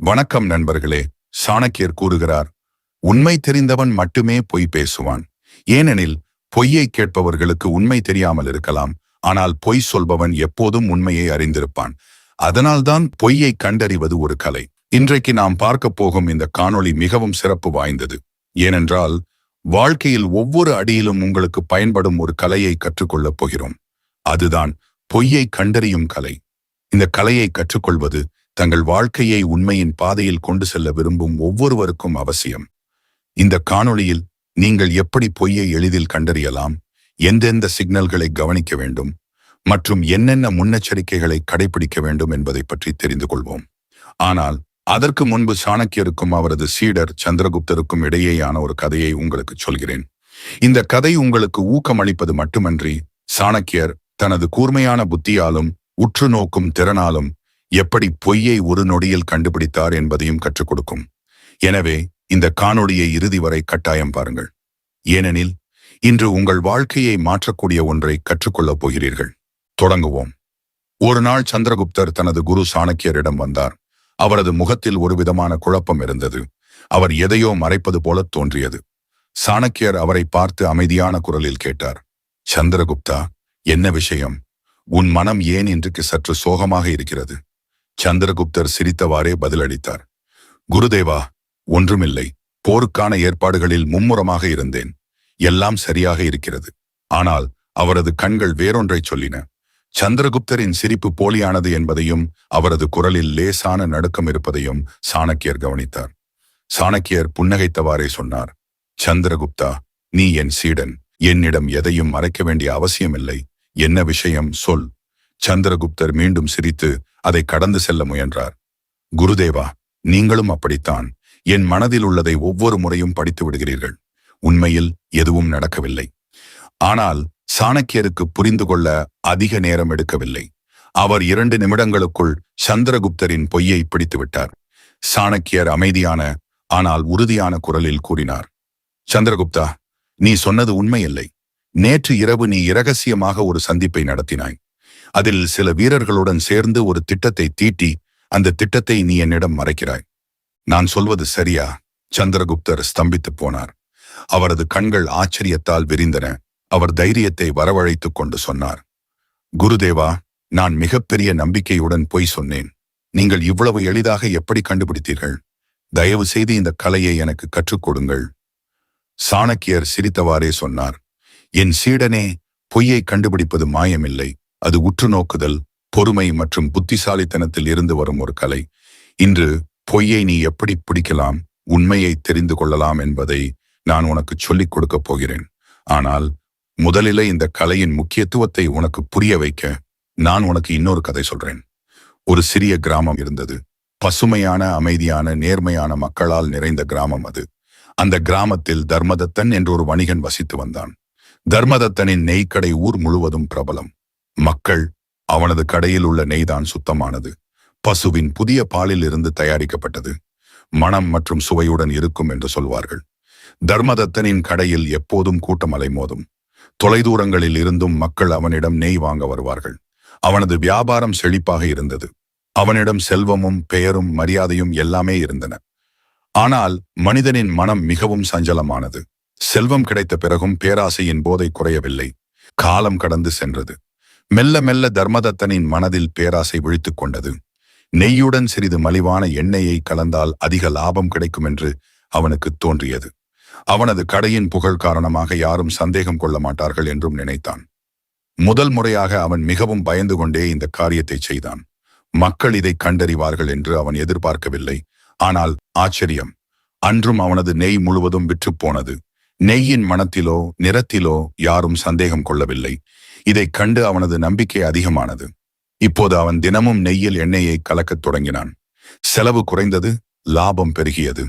வணக்கம் நண்பர்களே. சாணக்கியர் கூறுகிறார், உண்மை தெரிந்தவன் மட்டுமே பொய் பேசுவான். ஏனெனில் பொய்யை கேட்பவர்களுக்கு உண்மை தெரியாமல் இருக்கலாம், ஆனால் பொய் சொல்பவன் எப்போதும் உண்மையை அறிந்திருப்பான். அதனால்தான் பொய்யை கண்டறிவது ஒரு கலை. இன்றைக்கு நாம் பார்க்க போகும் இந்த காணொளி மிகவும் சிறப்பு வாய்ந்தது. ஏனென்றால் வாழ்க்கையில் ஒவ்வொரு அடியிலும் உங்களுக்கு பயன்படும் ஒரு கலையை கற்றுக்கொள்ளப் போகிறோம். அதுதான் பொய்யை கண்டறியும் கலை. இந்த கலையை கற்றுக்கொள்வது தங்கள் வாழ்க்கையை உண்மையின் பாதையில் கொண்டு செல்ல விரும்பும் ஒவ்வொருவருக்கும் அவசியம். இந்த காணொளியில் நீங்கள் எப்படி பொய்யை எளிதில் கண்டறியலாம், எந்தெந்த சிக்னல்களை கவனிக்க வேண்டும் மற்றும் என்னென்ன முன்னெச்சரிக்கைகளை கடைபிடிக்க வேண்டும் என்பதை பற்றி தெரிந்து கொள்வோம். ஆனால் அதற்கு முன்பு சாணக்கியருக்கும் அவரது சீடர் சந்திரகுப்தருக்கும் இடையேயான ஒரு கதையை உங்களுக்கு சொல்கிறேன். இந்த கதை உங்களுக்கு ஊக்கமளிப்பது மட்டுமன்றி, சாணக்கியர் தனது கூர்மையான புத்தியாலும் உற்று நோக்கும் திறனாலும் எப்படி பொய்யை ஒரு நொடியில் கண்டுபிடித்தார் என்பதையும் கற்றுக் கொடுக்கும். எனவே இந்த காணொளியை இறுதி வரை கட்டாயம் பாருங்கள். ஏனெனில் இன்று உங்கள் வாழ்க்கையை மாற்றக்கூடிய ஒன்றை கற்றுக்கொள்ளப் போகிறீர்கள். தொடங்குவோம். ஒரு நாள் சந்திரகுப்தர் தனது குரு சாணக்கியரிடம் வந்தார். அவரது முகத்தில் ஒரு விதமான குழப்பம் இருந்தது. அவர் எதையோ மறைப்பது போல தோன்றியது. சாணக்கியர் அவரை பார்த்து அமைதியான குரலில் கேட்டார், சந்திரகுப்தா, என்ன விஷயம்? உன் மனம் ஏன் இன்றைக்கு சற்று சோகமாக இருக்கிறது? சந்திரகுப்தர் சிரித்தவாறே பதிலளித்தார், குருதேவா, ஒன்றுமில்லை. போருக்கான ஏற்பாடுகளில் மும்முரமாக இருந்தேன். எல்லாம் சரியாக இருக்கிறது. ஆனால் அவரது கண்கள் வேறொன்றை சொல்லின. சந்திரகுப்தரின் சிரிப்பு போலியானது என்பதையும் அவரது குரலில் லேசான நடுக்கம் இருப்பதையும் சாணக்கியர் கவனித்தார். சாணக்கியர் புன்னகைத்தவாறே சொன்னார், சந்திரகுப்தா, நீ என் சீடன். என்னிடம் எதையும் மறைக்க வேண்டிய அவசியமில்லை. என்ன விஷயம், சொல். சந்திரகுப்தர் மீண்டும் சிரித்து அதை கடந்து செல்ல முயன்றார். குருதேவா, நீங்களும் அப்படித்தான். என் மனதில் உள்ளதை ஒவ்வொரு முறையும் படித்து விடுகிறீர்கள். உண்மையில் எதுவும் நடக்கவில்லை. ஆனால் சாணக்கியருக்கு புரிந்து கொள்ள அதிக நேரம் எடுக்கவில்லை. அவர் 2 நிமிடங்களுக்குள் சந்திரகுப்தரின் பொய்யை பிடித்துவிட்டார். சாணக்கியர் அமைதியான ஆனால் உறுதியான குரலில் கூறினார், சந்திரகுப்தா, நீ சொன்னது உண்மையில்லை. நேற்று இரவு நீ இரகசியமாக ஒரு சந்திப்பை நடத்தினாய். அதில் சில வீரர்களுடன் சேர்ந்து ஒரு திட்டத்தை தீட்டி அந்த திட்டத்தை நீ என்னிடம் மறைக்கிறாய். நான் சொல்வது சரியா? சந்திரகுப்தர் ஸ்தம்பித்து போனார். அவரது கண்கள் ஆச்சரியத்தால் விரிந்தன. அவர் தைரியத்தை வரவழைத்துக் கொண்டு சொன்னார், குருதேவா, நான் மிகப்பெரிய நம்பிக்கையுடன் பொய் சொன்னேன். நீங்கள் இவ்வளவு எளிதாக எப்படி கண்டுபிடித்தீர்கள்? தயவு செய்து இந்த கலையை எனக்கு கற்றுக் கொடுங்கள். சாணக்கியர் சிரித்தவாறே சொன்னார், என் சீடனே, பொய்யை கண்டுபிடிப்பது மாயமில்லை. அது உற்று நோக்குதல், பொறுமை மற்றும் புத்திசாலித்தனத்தில் இருந்து வரும் ஒரு கலை. இன்று பொய்யை நீ எப்படி பிடிக்கலாம், உண்மையை தெரிந்து கொள்ளலாம் என்பதை நான் உனக்கு சொல்லிக் கொடுக்கப் போகிறேன். ஆனால் முதலிலே இந்த கலையின் முக்கியத்துவத்தை உனக்கு புரிய வைக்க நான் உனக்கு இன்னொரு கதை சொல்றேன். ஒரு சிறிய கிராமம் இருந்தது. பசுமையான, அமைதியான, நேர்மையான மக்களால் நிறைந்த கிராமம் அது. அந்த கிராமத்தில் தர்மதத்தன் என்ற ஒரு வணிகன் வசித்து வந்தான். தர்மதத்தனின் நெய்க்கடை ஊர் முழுவதும் பிரபலம். மக்கள், அவனது கடையில் உள்ள நெய்தான் சுத்தமானது, பசுவின் புதிய பாலில் இருந்து தயாரிக்கப்பட்டது, மனம் மற்றும் சுவையுடன் இருக்கும் என்று சொல்வார்கள். தர்மதத்தனின் கடையில் எப்போதும் கூட்டம் அலைமோதும். தொலைதூரங்களில் இருந்தும் மக்கள் அவனிடம் நெய் வாங்க வருவார்கள். அவனது வியாபாரம் செழிப்பாக இருந்தது. அவனிடம் செல்வமும் பெயரும் மரியாதையும் எல்லாமே இருந்தன. ஆனால் மனிதனின் மனம் மிகவும் சஞ்சலமானது. செல்வம் கிடைத்த பிறகும் பேராசையின் போதை குறையவில்லை. காலம் கடந்து சென்றது. மெல்ல மெல்ல தர்மதத்தனின் மனதில் பேராசை விழித்துக் கொண்டது. நெய்யுடன் சிறிது மலிவான எண்ணெயை கலந்தால் அதிக லாபம் கிடைக்கும் என்று அவனுக்கு தோன்றியது. அவனது கடையின் புகழ் காரணமாக யாரும் சந்தேகம் கொள்ள மாட்டார்கள் என்றும் நினைத்தான். முதல் முறையாக அவன் மிகவும் பயந்து கொண்டே இந்த காரியத்தை செய்தான். மக்கள் இதை கண்டறிவார்கள் என்று அவன் எதிர்பார்க்கவில்லை. ஆனால் ஆச்சரியம், அன்றும் அவனது நெய் முழுவதும் விற்றுப்போனது. நெய்யின் மணத்திலோ நிறத்திலோ யாரும் சந்தேகம் கொள்ளவில்லை. இதைக் கண்டு அவனது நம்பிக்கை அதிகமானது. இப்போது அவன் தினமும் நெய்யில் எண்ணெயை கலக்கத் தொடங்கினான். செலவு குறைந்தது, லாபம் பெருகியது.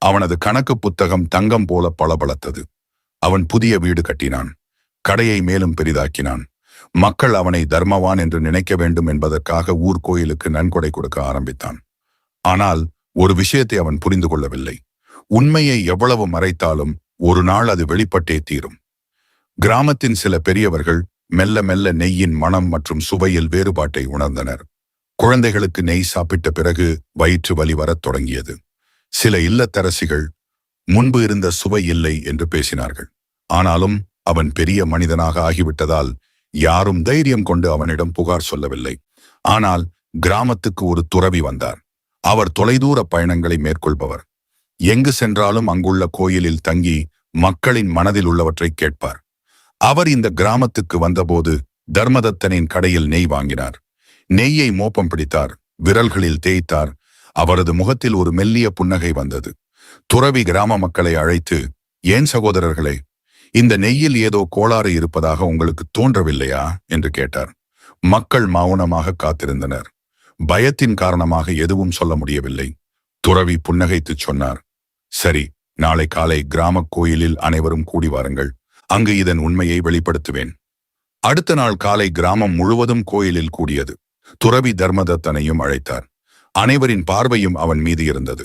அவனது கணக்கு புத்தகம் தங்கம் போல பளபளத்தது. அவன் புதிய வீடு கட்டினான். கடையை மேலும் பெரிதாக்கினான். மக்கள் அவனை தர்மவான் என்று நினைக்க வேண்டும் என்பதற்காக ஊர் கோயிலுக்கு நன்கொடை கொடுக்க ஆரம்பித்தான். ஆனால் ஒரு விஷயத்தை அவன் புரிந்து கொள்ளவில்லை. உண்மையை எவ்வளவு மறைத்தாலும் ஒரு நாள் அது வெளிப்பட்டே தீரும். கிராமத்தின் சில பெரியவர்கள் மெல்ல மெல்ல நெய்யின் மனம் மற்றும் சுவையில் வேறுபாட்டை உணர்ந்தனர். குழந்தைகளுக்கு நெய் சாப்பிட்ட பிறகு வயிற்று வலி வரத் தொடங்கியது. சில இல்லத்தரசிகள் முன்பு இருந்த சுவை இல்லை என்று பேசினார்கள். ஆனாலும் அவன் பெரிய மனிதனாக ஆகிவிட்டதால் யாரும் தைரியம் கொண்டு அவனிடம் புகார் சொல்லவில்லை. ஆனால் கிராமத்துக்கு ஒரு துறவி வந்தார். அவர் தொலைதூர பயணங்களை மேற்கொள்பவர். எங்கு சென்றாலும் அங்குள்ள கோயிலில் தங்கி மக்களின் மனதில் உள்ளவற்றை கேட்பார். அவர் இந்த கிராமத்துக்கு வந்தபோது தர்மதத்தனின் கடையில் நெய் வாங்கினார். நெய்யை மோப்பம் பிடித்தார், விரல்களில் தேய்த்தார். அவரது முகத்தில் ஒரு மெல்லிய புன்னகை வந்தது. துறவி கிராம மக்களை அழைத்து, ஏன் சகோதரர்களே, இந்த நெய்யில் ஏதோ கோளாறு இருப்பதாக உங்களுக்கு தோன்றவில்லையா என்று கேட்டார். மக்கள் மௌனமாக காத்திருந்தனர். பயத்தின் காரணமாக எதுவும் சொல்ல முடியவில்லை. துறவி புன்னகைத்துச் சொன்னார், சரி, நாளை காலை கிராம கோயிலில் அனைவரும் கூடி வாருங்கள். அங்கு இதன் உண்மையை வெளிப்படுத்துவேன். அடுத்த நாள் காலை கிராமம் முழுவதும் கோயிலில் கூடியது. துறவி தர்மதத்தனையும் அழைத்தார். அனைவரின் பார்வையும் அவன் மீது இருந்தது.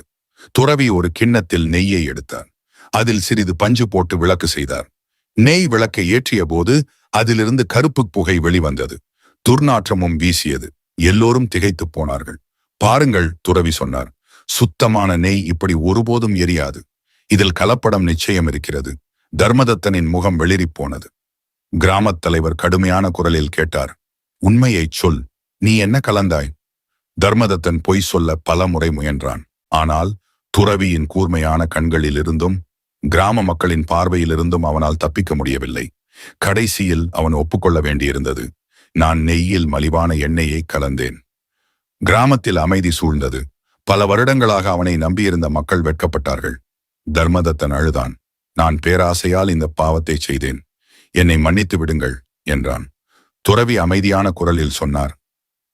துறவி ஒரு கிண்ணத்தில் நெய்யை எடுத்தார். அதில் சிறிது பஞ்சு போட்டு விளக்கு செய்தார். நெய் விளக்கை ஏற்றிய போது அதிலிருந்து கருப்பு புகை வெளிவந்தது. துர்நாற்றமும் வீசியது. எல்லோரும் திகைத்துப் போனார்கள். பாருங்கள், துறவி சொன்னார், சுத்தமான நெய் இப்படி ஒருபோதும் எரியாது. இதில் கலப்படம் நிச்சயம் இருக்கிறது. தர்மதத்தனின் முகம் வெளிரிப் போனது. கிராமத் தலைவர் கடுமையான குரலில் கேட்டார், உண்மையைச் சொல், நீ என்ன கலந்தாய்? தர்மதத்தன் பொய் சொல்ல பல முறை முயன்றான். ஆனால் துறவியின் கூர்மையான கண்களிலிருந்தும் கிராம மக்களின் பார்வையிலிருந்தும் அவனால் தப்பிக்க முடியவில்லை. கடைசியில் அவன் ஒப்புக்கொள்ள வேண்டியிருந்தது. நான் நெய்யில் மலிவான எண்ணெயை கலந்தேன். கிராமத்தில் அமைதி சூழ்ந்தது. பல வருடங்களாக அவனை நம்பியிருந்த மக்கள் வெட்கப்பட்டார்கள். தர்மதத்தன் அழுதான். நான் பேராசையால் இந்த பாவத்தை செய்தேன். என்னை மன்னித்து விடுங்கள் என்றான். துறவி அமைதியான குரலில் சொன்னார்,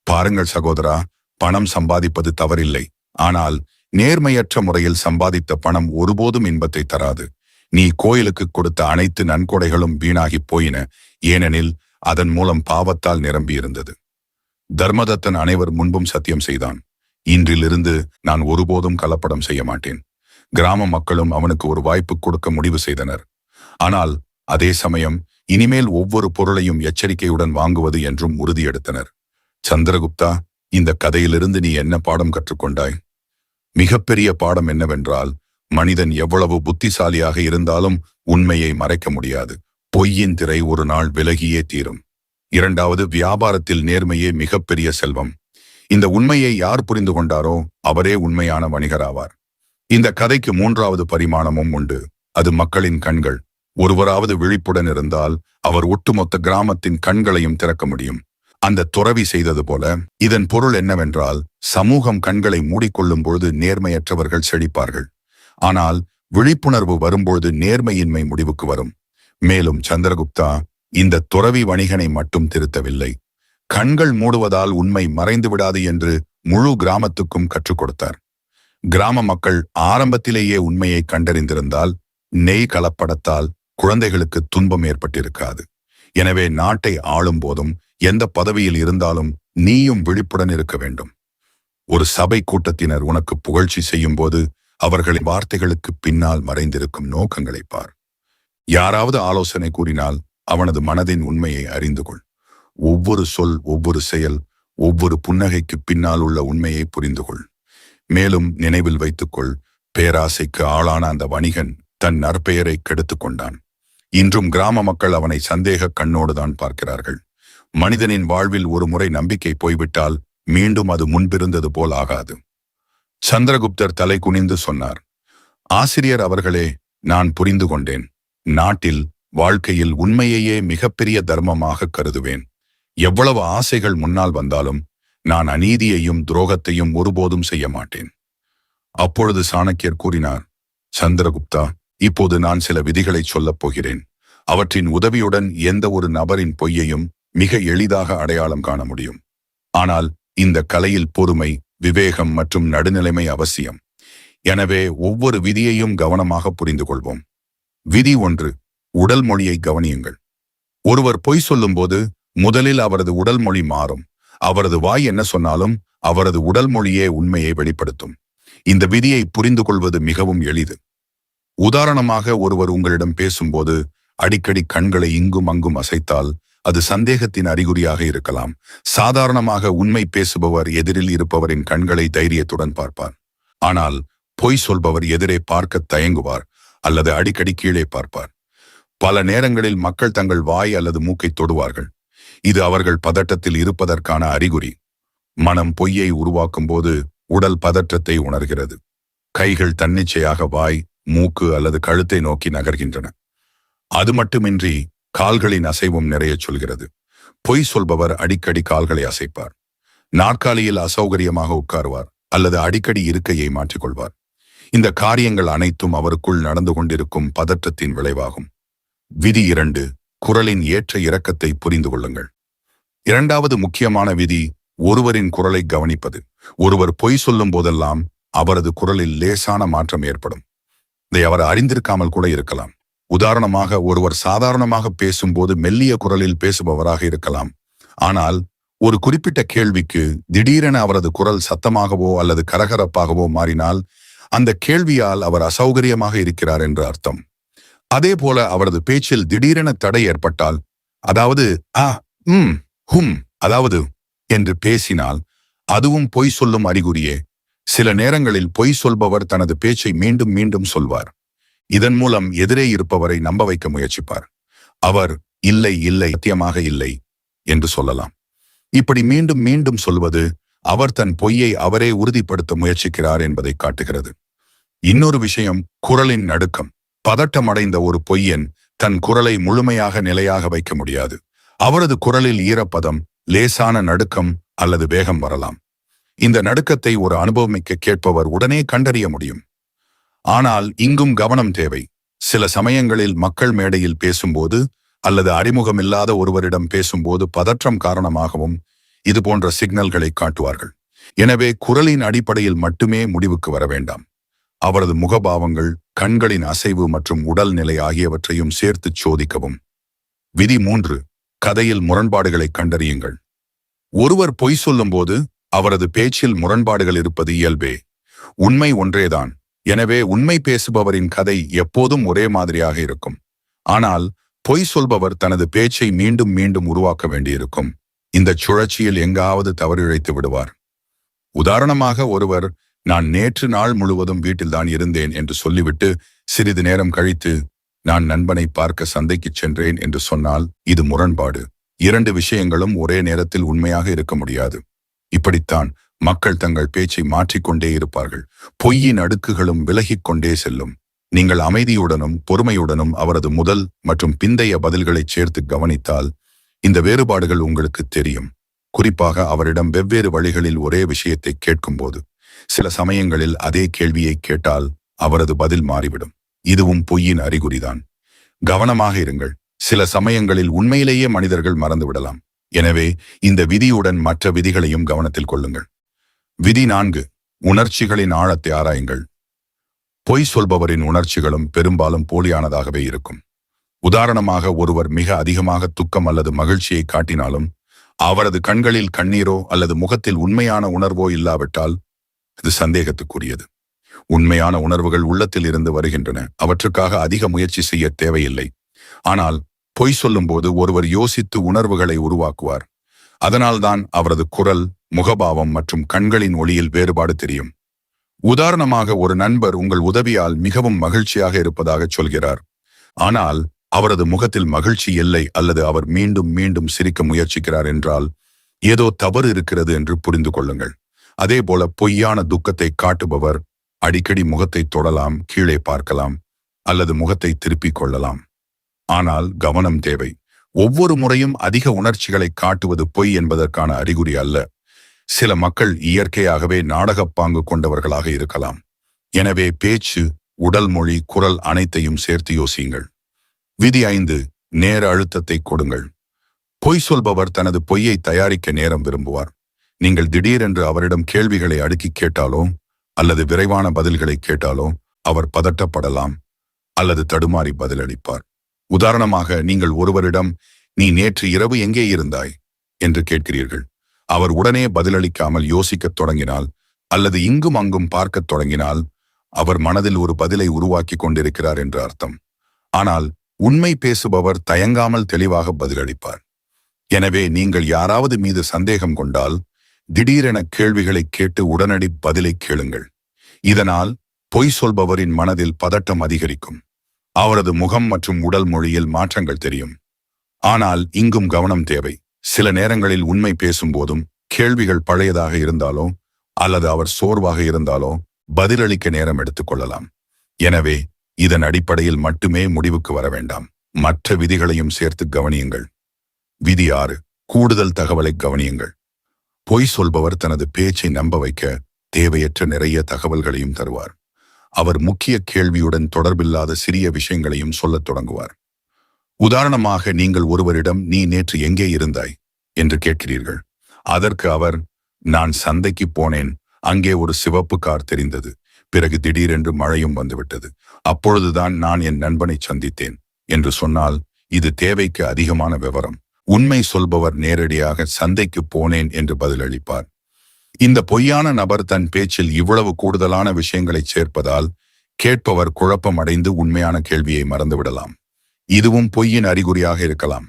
பாருங்கள் சகோதரா, பணம் சம்பாதிப்பது தவறில்லை. ஆனால் நேர்மையற்ற முறையில் சம்பாதித்த பணம் ஒருபோதும் இன்பத்தை தராது. நீ கோயிலுக்கு கொடுத்த அனைத்து நன்கொடைகளும் வீணாகி போயின. ஏனெனில் அதன் மூலம் பாவத்தால் நிரம்பியிருந்தது. தர்மதத்தன் அனைவர் முன்பும் சத்தியம் செய்தான். இன்றிலிருந்து நான் ஒருபோதும் கலப்படம் செய்ய மாட்டேன். கிராம மக்களும் அவனுக்கு ஒரு வாய்ப்பு கொடுக்க முடிவு செய்தனர். ஆனால் அதே சமயம் இனிமேல் ஒவ்வொரு பொருளையும் எச்சரிக்கையுடன் வாங்குவது என்றும் உறுதியெடுத்தனர். சந்திரகுப்தா, இந்த கதையிலிருந்து நீ என்ன பாடம் கற்றுக்கொண்டாய்? மிகப்பெரிய பாடம் என்னவென்றால், மனிதன் எவ்வளவு புத்திசாலியாக இருந்தாலும் உண்மையை மறைக்க முடியாது. பொய்யின் திரை ஒரு நாள் விலகியே தீரும். இரண்டாவது, வியாபாரத்தில் நேர்மையே மிகப்பெரிய செல்வம். இந்த உண்மையை யார் புரிந்து கொண்டாரோ அவரே உண்மையான வணிகராவார். இந்த கதைக்கு மூன்றாவது பரிமாணமும் உண்டு. அது மக்களின் கண்கள். ஒருவராவது விழிப்புடன் இருந்தால் அவர் ஒட்டுமொத்த கிராமத்தின் கண்களையும் திறக்க முடியும். அந்த துறவி செய்தது போல. இதன் பொருள் என்னவென்றால், சமூகம் கண்களை மூடிக்கொள்ளும் பொழுது நேர்மையற்றவர்கள் செழிப்பார்கள். ஆனால் விழிப்புணர்வு வரும்பொழுது நேர்மையின்மை முடிவுக்கு வரும். மேலும் சந்திரகுப்தா இந்த துறவி வணிகனை மட்டும் திருத்தவில்லை. கண்கள் மூடுவதால் உண்மை மறைந்து விடாது என்று முழு கிராமத்துக்கும் கற்றுக் கொடுத்தார். கிராம மக்கள் ஆரம்பத்திலேயே உண்மையை கண்டறிந்திருந்தால் நெய் கலப்படத்தால் குழந்தைகளுக்கு துன்பம் ஏற்பட்டிருக்காது. எனவே நாட்டை ஆளும் போதும் எந்த பதவியில் இருந்தாலும் நீயும் விழிப்புடன் இருக்க வேண்டும். ஒரு சபை கூட்டத்தினர் உனக்கு புகழ்ச்சி செய்யும் போது அவர்களின் வார்த்தைகளுக்கு பின்னால் மறைந்திருக்கும் நோக்கங்களை பார். யாராவது ஆலோசனை கூறினால் அவனது மனதின் உண்மையை அறிந்து கொள். ஒவ்வொரு சொல், ஒவ்வொரு செயல், ஒவ்வொரு புன்னகைக்கு பின்னால் உள்ள உண்மையை புரிந்து கொள். மேலும் நினைவில் வைத்துக்கொள், பேராசைக்கு ஆளான அந்த வணிகன் தன் நற்பெயரை கெடுத்து கொண்டான். இன்றும் கிராம மக்கள் அவனை சந்தேக கண்ணோடுதான் பார்க்கிறார்கள். மனிதனின் வாழ்வில் ஒரு முறை நம்பிக்கை போய்விட்டால் மீண்டும் அது முன்பிருந்தது போல் ஆகாது. சந்திரகுப்தர் தலை குனிந்து சொன்னார், ஆசிரியர் அவர்களே, நான் புரிந்து கொண்டேன். நாட்டில், வாழ்க்கையில் உண்மையையே மிகப்பெரிய தர்மமாக கருதுவேன். எவ்வளவு ஆசைகள் முன்னால் வந்தாலும் நான் அநீதியையும் துரோகத்தையும் ஒருபோதும் செய்ய மாட்டேன். அப்பொழுது சாணக்கியர் கூறினார், சந்திரகுப்தா, இப்போது நான் சில விதிகளை சொல்லப் போகிறேன். அவற்றின் உதவியுடன் எந்த ஒரு நபரின் பொய்யையும் மிக எளிதாக அடையாளம் காண முடியும். ஆனால் இந்த கலையில் பொறுமை, விவேகம் மற்றும் நடுநிலைமை அவசியம். எனவே ஒவ்வொரு விதியையும் கவனமாக புரிந்து கொள்வோம். விதி 1, உடல் மொழியை கவனியுங்கள். ஒருவர் பொய் சொல்லும்போது முதலில் அவரது உடல் மொழி மாறும். அவரது வாய் என்ன சொன்னாலும் அவரது உடல் மொழியே உண்மையை வெளிப்படுத்தும். இந்த விதியை புரிந்து கொள்வது மிகவும் எளிது. உதாரணமாக, ஒருவர் உங்களிடம் பேசும்போது அடிக்கடி கண்களை இங்கும் அங்கும் அசைத்தால் அது சந்தேகத்தின் அறிகுறியாக இருக்கலாம். சாதாரணமாக உண்மை பேசுபவர் எதிரில் இருப்பவரின் கண்களை தைரியத்துடன் பார்ப்பார். ஆனால் பொய் சொல்பவர் எதிரே பார்க்க தயங்குவார் அல்லது அடிக்கடி கீழே பார்ப்பார். பல நேரங்களில் மக்கள் தங்கள் வாய் அல்லது மூக்கை தொடுவார்கள். இது அவர்கள் பதட்டத்தில் இருப்பதற்கான அறிகுறி. மனம் பொய்யை உருவாக்கும் போது உடல் பதற்றத்தை உணர்கிறது. கைகள் தன்னிச்சையாக வாய், மூக்கு அல்லது கழுத்தை நோக்கி நகர்கின்றன. அது மட்டுமின்றி கால்களின் அசைவும் நிறைய சொல்கிறது. பொய் சொல்பவர் அடிக்கடி கால்களை அசைப்பார். நாற்காலியில் அசௌகரியமாக உட்காருவார் அல்லது அடிக்கடி இருக்கையை மாற்றிக்கொள்வார். இந்த காரியங்கள் அனைத்தும் அவருக்குள் நடந்து கொண்டிருக்கும் பதற்றத்தின் விளைவாகும். விதி 2. குரலின் ஏற்ற இறக்கத்தை புரிந்து கொள்ளுங்கள். இரண்டாவது முக்கியமான விதி ஒருவரின் குரலை கவனிப்பது. ஒருவர் பொய் சொல்லும் போதெல்லாம் அவரது குரலில் லேசான மாற்றம் ஏற்படும். இதை அவர் அறிந்திருக்காமல் கூட இருக்கலாம். உதாரணமாக, ஒருவர் சாதாரணமாக பேசும்போது மெல்லிய குரலில் பேசுபவராக இருக்கலாம். ஆனால் ஒரு குறிப்பிட்ட கேள்விக்கு திடீரென அவரது குரல் சத்தமாகவோ அல்லது கரகரப்பாகவோ மாறினால் அந்த கேள்வியால் அவர் அசௌகரியமாக இருக்கிறார் என்று அர்த்தம். அதே போல அவரது பேச்சில் திடீரென தடை ஏற்பட்டால், அதாவது அதாவது என்று பேசினால் அதுவும் பொய் சொல்லும் அறிகுறியே. சில நேரங்களில் பொய் சொல்பவர் தனது பேச்சை மீண்டும் மீண்டும் சொல்வார். இதன் மூலம் எதிரே இருப்பவரை நம்ப வைக்க முயற்சிப்பார். அவர் இல்லை இல்லை சத்தியமாக இல்லை என்று சொல்லலாம். இப்படி மீண்டும் மீண்டும் சொல்வது அவர் தன் பொய்யை அவரே உறுதிப்படுத்த முயற்சிக்கிறார் என்பதை காட்டுகிறது. இன்னொரு விஷயம், குரலின் நடுக்கம். பதட்டமடைந்த ஒரு பொய்யன் தன் குரலை முழுமையாக நிலையாக வைக்க முடியாது. அவரது குரலில் ஈரப்பதம், லேசான நடுக்கம் அல்லது வேகம் வரலாம். இந்த நடுக்கத்தை ஒரு அனுபவமிக்க கேட்பவர் உடனே கண்டறிய முடியும். ஆனால் இங்கும் கவனம் தேவை. சில சமயங்களில் மக்கள் மேடையில் பேசும்போது அல்லது அறிமுகமில்லாத ஒருவரிடம் பேசும்போது பதற்றம் காரணமாகவும் இது போன்ற சிக்னல்களை காட்டுவார்கள். எனவே குரலின் அடிப்படையில் மட்டுமே முடிவுக்கு வர வேண்டாம். அவரது முகபாவங்கள், கண்களின் அசைவு மற்றும் உடல் நிலை ஆகியவற்றையும் சேர்த்து சோதிக்கவும். விதி 3. கதையில் முரண்பாடுகளை கண்டறியுங்கள். ஒருவர் பொய் சொல்லும்போது அவரது பேச்சில் முரண்பாடுகள் இருப்பது இயல்பே. உண்மை ஒன்றேதான். எனவே உண்மை பேசுபவரின் கதை எப்போதும் ஒரே மாதிரியாக இருக்கும். ஆனால் பொய் சொல்பவர் தனது பேச்சை மீண்டும் மீண்டும் உருவாக்க வேண்டியிருக்கும். இந்த சுழற்சியில் எங்காவது தவறிழைத்து விடுவார். உதாரணமாக, ஒருவர் நான் நேற்று நாள் முழுவதும் வீட்டில்தான் இருந்தேன் என்று சொல்லிவிட்டு சிறிது நேரம் கழித்து நான் நண்பனை பார்க்க சந்தைக்கு சென்றேன் என்று சொன்னால் இது முரண்பாடு. 2 விஷயங்களும் ஒரே நேரத்தில் உண்மையாக இருக்க முடியாது. இப்படித்தான் மக்கள் தங்கள் பேச்சை மாற்றிக்கொண்டே இருப்பார்கள். பொய்யின் அடுக்குகளும் விலகிக் கொண்டே செல்லும். நீங்கள் அமைதியுடனும் பொறுமையுடனும் அவரது முதல் மற்றும் பிந்தைய பதில்களை சேர்த்து கவனித்தால் இந்த வேறுபாடுகள் உங்களுக்கு தெரியும். குறிப்பாக அவரிடம் வெவ்வேறு வழிகளில் ஒரே விஷயத்தை கேட்கும்போது. சில சமயங்களில் அதே கேள்வியை கேட்டால் அவரது பதில் மாறிவிடும். இதுவும் பொய்யின் அறிகுறிதான். கவனமாக இருங்கள். சில சமயங்களில் உண்மையிலேயே மனிதர்கள் மறந்துவிடலாம். எனவே இந்த விதியுடன் மற்ற விதிகளையும் கவனத்தில் கொள்ளுங்கள். விதி 4. உணர்ச்சிகளின் ஆழத்தை ஆராயுங்கள். பொய் சொல்பவரின் உணர்ச்சிகளும் பெரும்பாலும் போலியானதாகவே இருக்கும். உதாரணமாக, ஒருவர் மிக அதிகமாக துக்கம் அல்லது மகிழ்ச்சியை காட்டினாலும் அவரது கண்களில் கண்ணீரோ அல்லது முகத்தில் உண்மையான உணர்வோ இல்லாவிட்டால் இது சந்தேகத்துக்குரியது. உண்மையான உணர்வுகள் உள்ளத்தில் இருந்து வருகின்றன. அவற்றுக்காக அதிக முயற்சி செய்ய தேவையில்லை. ஆனால் பொய் சொல்லும்போது ஒருவர் யோசித்து உணர்வுகளை உருவாக்குவார். அதனால்தான் அவரது குரல், முகபாவம் மற்றும் கண்களின் ஒளியில் வேறுபாடு தெரியும். உதாரணமாக, ஒரு நண்பர் உங்கள் உதவியால் மிகவும் மகிழ்ச்சியாக இருப்பதாக சொல்கிறார். ஆனால் அவரது முகத்தில் மகிழ்ச்சி இல்லை அல்லது அவர் மீண்டும் மீண்டும் சிரிக்க முயற்சிக்கிறார் என்றால் ஏதோ தவறு இருக்கிறது என்று புரிந்து கொள்ளுங்கள். அதேபோல பொய்யான துக்கத்தை காட்டுபவர் அடிக்கடி முகத்தை தொடலாம், கீழே பார்க்கலாம் அல்லது முகத்தை திருப்பிக் கொள்ளலாம். ஆனால் கவனம் தேவை. ஒவ்வொரு முறையும் அதிக உணர்ச்சிகளை காட்டுவது பொய் என்பதற்கான அறிகுறி அல்ல. சில மக்கள் இயற்கையாகவே நாடகப்பாங்கு கொண்டவர்களாக இருக்கலாம். எனவே பேச்சு, உடல் மொழி, குரல் அனைத்தையும் சேர்த்து யோசியுங்கள். விதி 5. நேர அழுத்தத்தை கொடுங்கள். பொய் சொல்பவர் தனது பொய்யை தயாரிக்க நேரம் விரும்புவார். நீங்கள் திடீரென்று அவரிடம் கேள்விகளை அடுக்கி கேட்டாலோ அல்லது விரைவான பதில்களை கேட்டாலோ அவர் பதட்டப்படலாம் அல்லது தடுமாறி பதிலளிப்பார். உதாரணமாக, நீங்கள் ஒருவரிடம் நீ நேற்று இரவு எங்கே இருந்தாய் என்று கேட்கிறீர்கள். அவர் உடனே பதிலளிக்காமல் யோசிக்கத் தொடங்கினால் அல்லது இங்கும் அங்கும் பார்க்கத் தொடங்கினால் அவர் மனதில் ஒரு பதிலை உருவாக்கி கொண்டிருக்கிறார் என்று அர்த்தம். ஆனால் உண்மை பேசுபவர் தயங்காமல் தெளிவாக பதிலளிப்பார். எனவே நீங்கள் யாராவது மீது சந்தேகம் கொண்டால் திடீரென கேள்விகளை கேட்டு உடனடி பதிலை கேளுங்கள். இதனால் பொய் சொல்பவரின் மனதில் பதட்டம் அதிகரிக்கும். அவரது முகம் மற்றும் உடல் மொழியில் மாற்றங்கள் தெரியும். ஆனால் இங்கும் கவனம் தேவை. சில நேரங்களில் உண்மை பேசும்போதும் கேள்விகள் பழையதாக இருந்தாலோ அல்லது அவர் சோர்வாக இருந்தாலோ பதிலளிக்க நேரம் எடுத்துக்கொள்ளலாம். எனவே இதன் அடிப்படையில் மட்டுமே முடிவுக்கு வர வேண்டாம். மற்ற விதிகளையும் சேர்த்து கவனியுங்கள். விதி 6. கூடுதல் தகவலை கவனியுங்கள். பொய் சொல்பவர் தனது பேச்சை நம்ப வைக்க தேவையற்ற நிறைய தகவல்களையும் தருவார். அவர் முக்கிய கேள்வியுடன் தொடர்பில்லாத சிறிய விஷயங்களையும் சொல்லத் தொடங்குவார். உதாரணமாக, நீங்கள் ஒருவரிடம் "நீ நேற்று எங்கே இருந்தாய்?" என்று கேட்கிறீர்கள். அதற்கு அவர், "நான் சந்தைக்கு போனேன், அங்கே ஒரு சிவப்பு கார் தெரிந்தது, பிறகு திடீரென்று மழையும் வந்துவிட்டது, அப்பொழுதுதான் நான் என் நண்பனை சந்தித்தேன்" என்று சொன்னால் இது தேவைக்கு அதிகமான விவரம். உண்மை சொல்பவர் நேரடியாக "சந்தைக்கு போனேன்" என்று பதிலளிப்பார். இந்த பொய்யான நபர் தன் பேச்சில் இவ்வளவு கூடுதலான விஷயங்களை சேர்ப்பதால் கேட்பவர் குழப்பம் அடைந்து உண்மையான கேள்வியை மறந்துவிடலாம். இதுவும் பொய்யின் அறிகுறியாக இருக்கலாம்.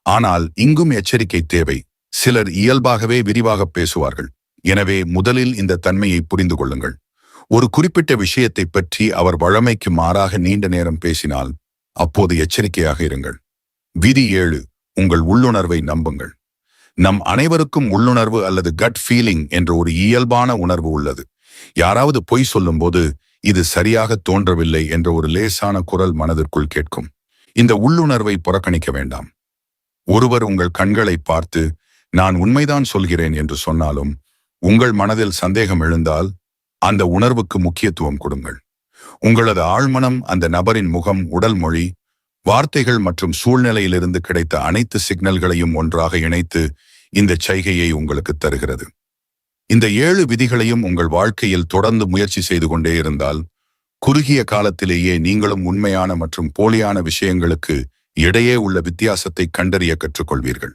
ஆனால் இங்கும் எச்சரிக்கை தேவை. சிலர் இயல்பாகவே விரிவாக பேசுவார்கள். எனவே முதலில் இந்த தன்மையை புரிந்து கொள்ளுங்கள். ஒரு குறிப்பிட்ட விஷயத்தை பற்றி அவர் வழமைக்கு மாறாக நீண்ட நேரம் பேசினால் அப்போது எச்சரிக்கையாக இருங்கள். விதி 7. உங்கள் உள்ளுணர்வை நம்புங்கள். நம் அனைவருக்கும் உள்ளுணர்வு அல்லது கட் ஃபீலிங் என்ற ஒரு இயல்பான உணர்வு உள்ளது. யாராவது பொய் சொல்லும்போது இது சரியாக தோன்றவில்லை என்ற ஒரு லேசான குரல் மனதிற்குள் கேட்கும். இந்த உள்ளுணர்வை புறக்கணிக்க வேண்டாம். ஒருவர் உங்கள் கண்களை பார்த்து "நான் உண்மைதான் சொல்கிறேன்" என்று சொன்னாலும் உங்கள் மனதில் சந்தேகம் எழுந்தால் அந்த உணர்வுக்கு முக்கியத்துவம் கொடுங்கள். உங்களது ஆழ்மனம் அந்த நபரின் முகம், உடல் மொழி, வார்த்தைகள் மற்றும் சூழ்நிலையிலிருந்து கிடைத்த அனைத்து சிக்னல்களையும் ஒன்றாக இணைத்து இந்த செய்கையை உங்களுக்கு தருகிறது. இந்த 7 விதிகளையும் உங்கள் வாழ்க்கையில் தொடர்ந்து முயற்சி செய்து கொண்டே இருந்தால் குறுகிய காலத்திலேயே நீங்களும் உண்மையான மற்றும் போலியான விஷயங்களுக்கு இடையே உள்ள வித்தியாசத்தை கண்டறிய கற்றுக்கொள்வீர்கள்.